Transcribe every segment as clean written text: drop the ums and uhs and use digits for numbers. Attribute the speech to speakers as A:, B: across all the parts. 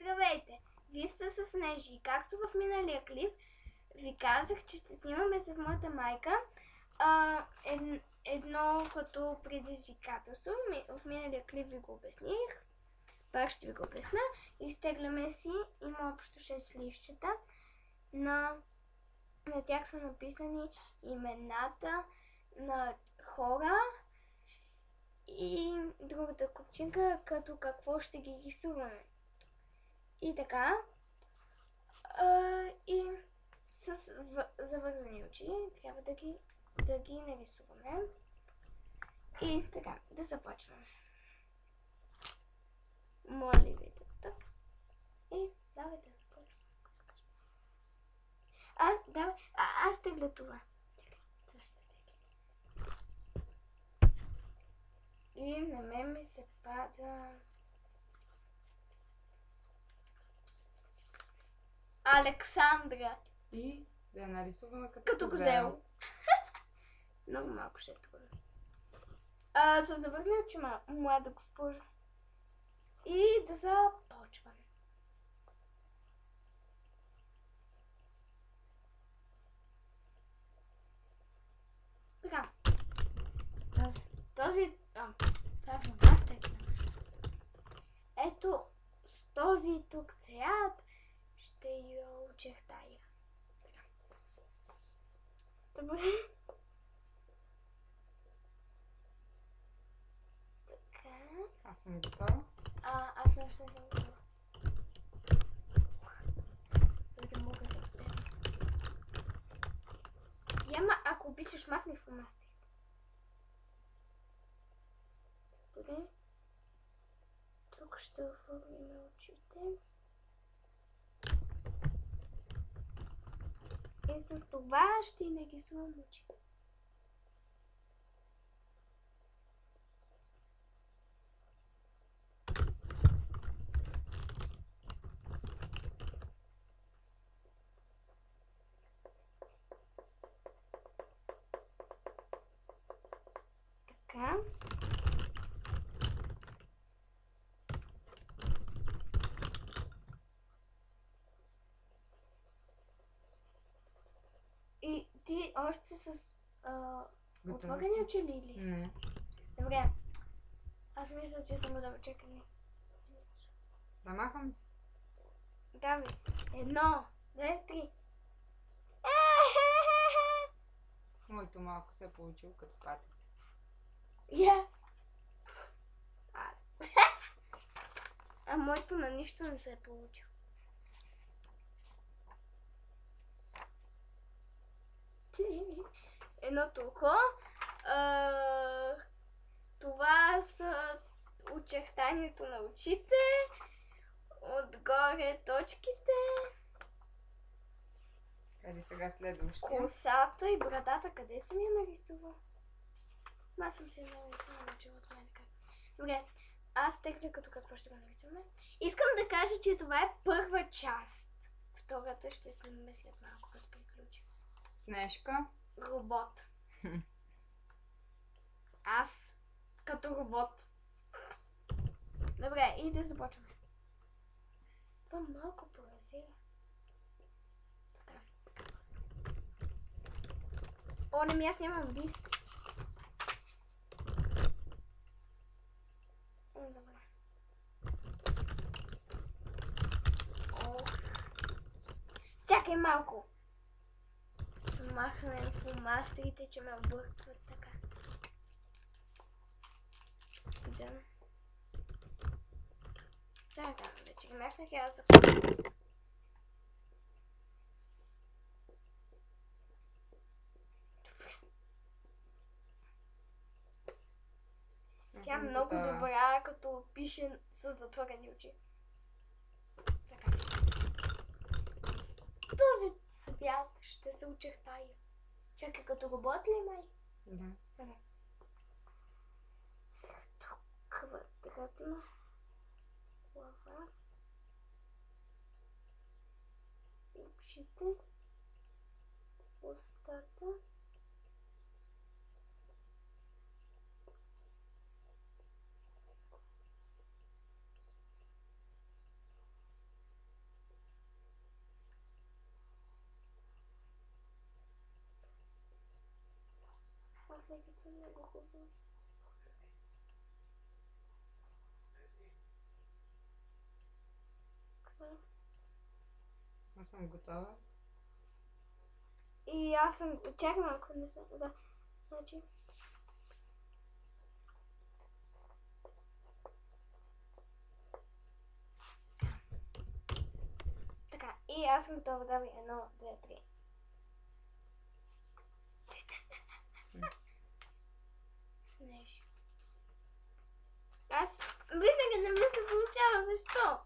A: Здравейте! Вие сте с Нежи. Както в миналия клип ви казах, че ще снимаме с моята майка едно като предизвикателство. В миналия клип ви го обясних. Пак ще ви го обясна. Изтегляме си, има общо 6 листчета. На тях са написани имената на хора и другата купчинка, като какво ще ги рисуваме. И така. И с завързани очи трябва да ги нарисуваме. И така, да започваме. Моля ви тук. И давайте да започваме. Давай, аз тегля това. Това ще тегля. И на мен ми се пада Александра.
B: И да я нарисуваме
A: като козел. Много малко ще е трудно. За да върнем очи, млада госпожа. И да започваме. Така. С този... Това е в нас текна. Ето, с този тук цвят ще я очертая. Така. Добре. Така.
B: Аз съм готова.
A: Аз нещо не съм готова. Да мога да отдем. Яма, ако обичаш, махни фломастер. Добре. Тук ще оформим очите. И с това ще нарисувам очите. Така. И ти още с отворени очи ли?
B: Не.
A: Добре. Аз мисля, че съм готова. Чакай.
B: Да махам?
A: Давай. 1, 2, 3.
B: Моето малко се е получило като патица.
A: Я. А моето на нищо не се е получило. Едното око. Това са очертанието на очите. Отгоре точките.
B: Еди сега следващия.
A: Косата и брадата. Къде съм я нарисувала? Аз съм се научила от мен как. Добре, аз тегля като какво ще го нарисуваме. Искам да кажа, че това е първа част. Втората ще снимаме след малко, като приключим.
B: Снежка.
A: Робот. Аз като робот. Добре, и да започваме. Това малко поразира. Така. О, не ми аз нямам лист. Добре. Чакай малко. Махнем фломастерите, че ме объркват така. Да. Така, вече ги махнах и аз започвам. Тя е много добра, като пише с затворени очи. Така. С този цвят ще се очертая. Чакай, като робот ли, май?
B: Да.
A: Тук квадратна глава. Очите. Устата. Всеки са много хубави.
B: Аз съм готова.
A: И аз съм... Чакай малко, не съм... Да. Значи... Така, и аз съм готова. Давай 1, 2, 3. Снеж. Аз винаги не ми се получава. Защо?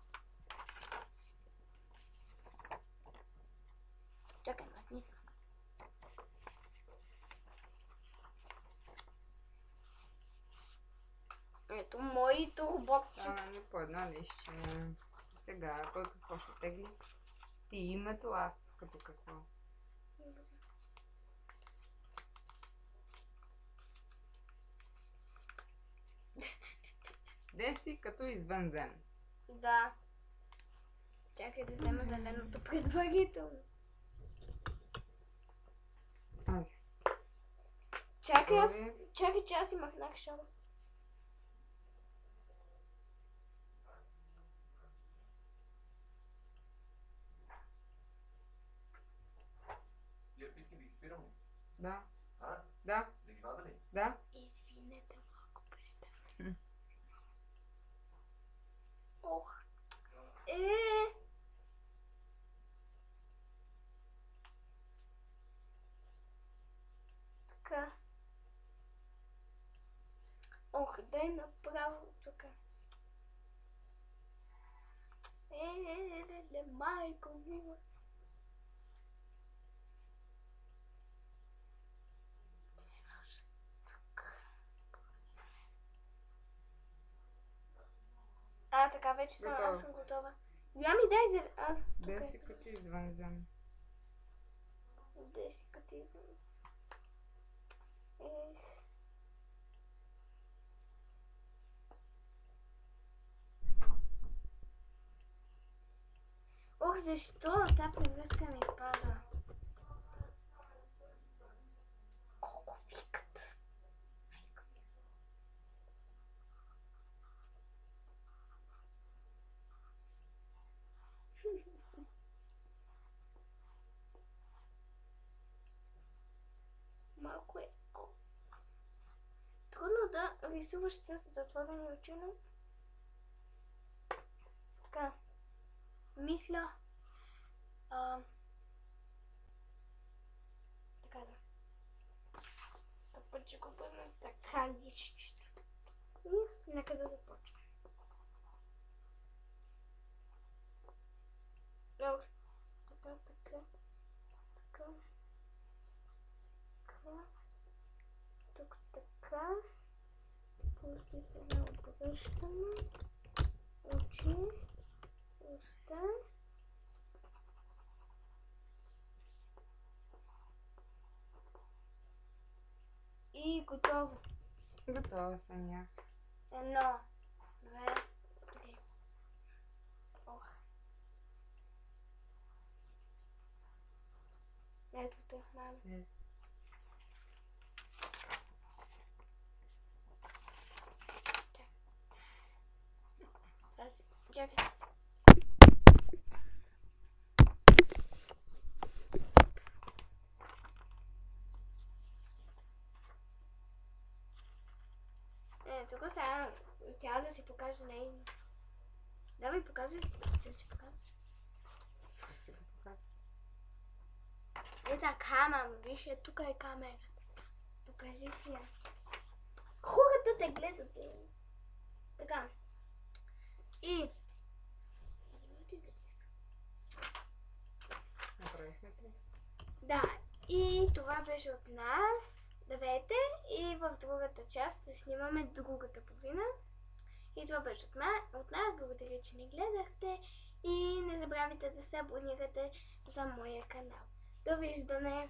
A: Чакай, натисна. Ето моето роботче.
B: Стана по едно лище. Сега, кой какво ще тегли? Ти името, аз като какво? Деси като извънзем.
A: Да. Чакай да взема зеленото предварително.
B: Ай,
A: Чакай, че аз си махнах шоу.
C: Лепники да ги спираме.
B: да,
C: А?
B: да,
C: Да ги вада ли?
B: да.
A: Извинете малко, баща. Ох. Така. Ох, дай направо тук. Майко мила. Така вече съм, аз съм готова. Ами дай за...
B: Деси като извънзем.
A: Деси като извънзем. Ох, защо тази превръзка ми пада? Колко викат? Малко е трудно да рисуваш с затворени очи, но така. Мисля. Така да. Тъпът ще го бъдна така лищчето. И нека да започнем. Така, така, така. Тук така. После сега обръщаме. Очи. Уста. И готово.
B: Готова съм и аз.
A: 1, 2, 3. Ох. Ето тръгнаме. Чакай. Тук сега тя да си покаже нейно. Давай, показвай си. Ще си показваш.
B: Ще го показвам.
A: Така, мама, виж, тук е камерата. Покажи си я. Хората те гледат. Така. И...
B: Направихме ли?
A: Да, и това беше от нас. Давайте и в другата част да снимаме другата половина. И това беше от нас. Благодаря, че ни гледахте. И не забравяйте да се абонирате за моя канал. Довиждане!